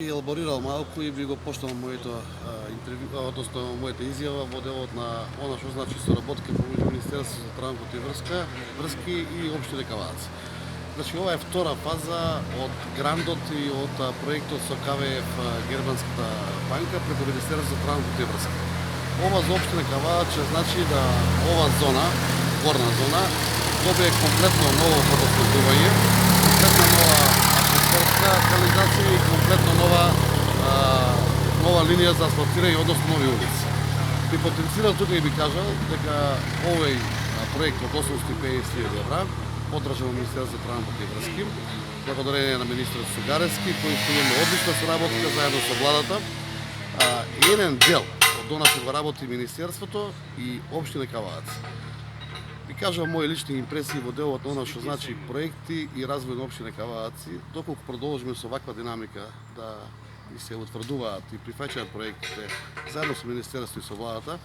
Елаборирал малку и би го почнал моето интервју, односно мојата изјава во делот на она што значи соработка помеѓу Министерството за транспорт и врски и општина Кавац. Значи ова е втора фаза од грандот и од проектот со КВФ Германската банка преку Министерството за транспорт и врски. Ова за општина Кавац значи да ова зона, горна зона, добие комплетно ново водоснабдување, комплетно нова атмосферска канализација и комплетно нова линија за асфалтирање, односно нови улици. Би потенцирал тука и би кажал дека овој проект од 850.000 евра поддржан од Министерството за транспорт и врски, благодарение на министерот Сугаревски, кој што има одлична соработка заедно со владата. Еден дел од донашто го работи Министерството и општина Кавац. Ви кажувам мои лични импресии во делот на она што значи проекти и развој на општина Кавац, доколку продолжиме со ваква динамика да и се утврдуваат и прифаќаат проектите заедно со Министерството и со владата,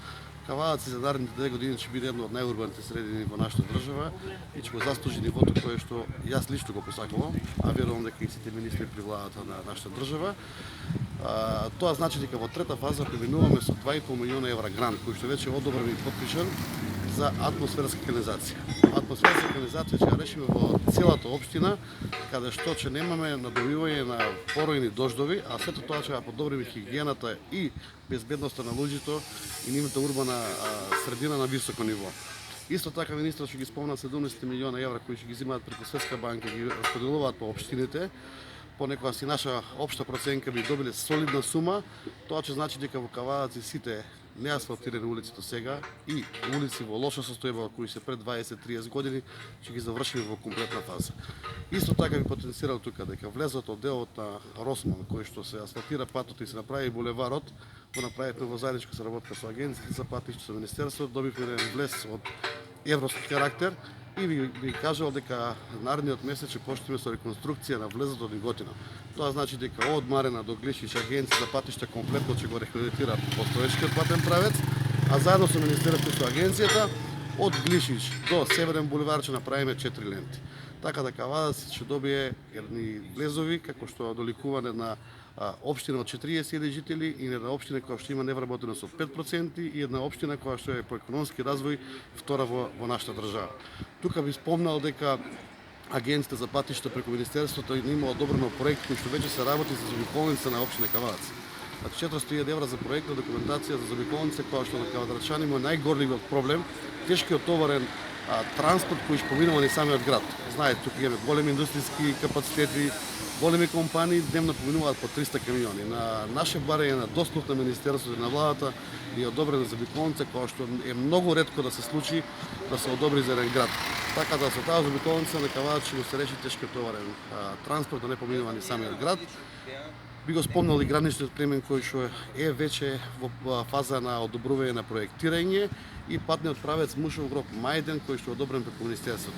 Кавац за наредните 2 години ќе биде една од најурбаните средини во нашата држава и ќе го заслужи нивото кое што јас лично го посакувам, а верувам дека и сите министри при владата на нашата држава. Тоа значи дека во трета фаза преминуваме со 2,5 милиона евра грант, кој што веќе е одобрен и подпишан за атмосферска канализација. Атмосферска канализација ќе ја решиме во целата општина, каде што ќе немаме надобивање на поројни дождови, а сето тоа ќе ја подобриме хигиената и безбедноста на луѓето и нивната урбана средина на високо ниво. Исто така министрот ќе ги спомна 70 милиона евра кои ќе ги земаат преку Светска банка и ги распределуваат по општините. По некоја си наша општа проценка би добиле солидна сума. Тоа ќе значи дека во Кавац и сите неасфалтирани улици до сега и улици во лоша состојба кои се пред 20-30 години ќе ги завршиме во комплетна фаза. Исто така би потенцирал тука дека влезот од делот на Росман, кој што се асфалтира патот и се направи булеварот, го направивме во заедничка соработка со агенциите за патишта со Министерството, добивме еден влез од европски карактер и би кажал дека наредниот месец ќе почнеме со реконструкција на влезот од Неготино. Тоа значи дека од Марена до Глишич агенција за патишта комплетно ќе го рехабилитира постоечкиот патен правец, а заедно со Министерството и со агенцијата од Глишич до Северен булевар ќе направиме 4 ленти. Така да Кавац ќе добие едни влезови како што доликување на општина од 40.000 жители и една општина која што има невработеност од 5% и една општина која што е по економски развој втора во нашата држава. Тука би спомнал дека агенцијата за патишта преку Министерството има одобрено проект кој што веќе се работи за заобиколница на општина Кавац. 400.000 евра за проектна документација за заобиколница која што на кавадарчани му е најгорливиот проблем, тешкиот товарен транспорт кој што поминува низ самиот град. Знаете, тука имаме големи индустријски капацитети, големи компании дневно поминуваат по 300 камиони. На наше барење на дослух на Министерството и на владата е одобрена заобиколница која што е многу ретко да се случи да се одобри за еден град. Така да со таа заобиколница на Кавац ќе се реши тешкиот товарен транспорт да не поминува низ самиот град. Би го спомнал и граничниот премин кој што е веќе во фаза на одобрување на проектирање и патниот правец Мушов гроб Мајден кој што е одобрен преку Министерството.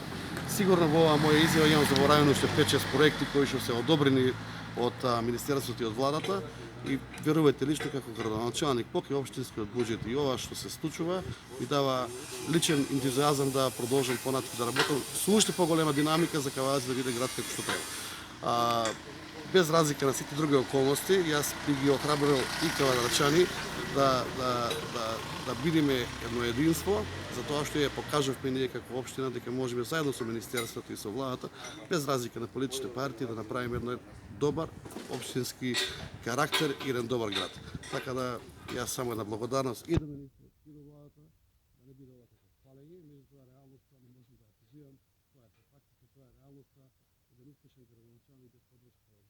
Сигурно во оваа моја изјава имам заборавено уште 5-6 проекти кои што се одобрени од Министерството и од владата и верувајте лично како градоначалник покрај општинскиот буџет и ова што се случува ми дава личен ентузијазам да продолжам понатаму да работам со уште поголема динамика за Кавац да биде град како што треба. Без разлика на сите други околности, јас би ги охрабрил и кавадарчани да бидеме едно единство, за тоа што ја покажавме ние како општина дека можеме заедно со Министерството и со владата, без разлика на политичните партии, да направиме еден добар општински карактер и еден добар град. Така да јас само една благодарност и до Министерството и до владата, да не биде ова како фалење, меѓутоа реалноста не можам да ја позивам, тоа е фактите, тоа е реалноста, еден успешен градоначалник без поддршка од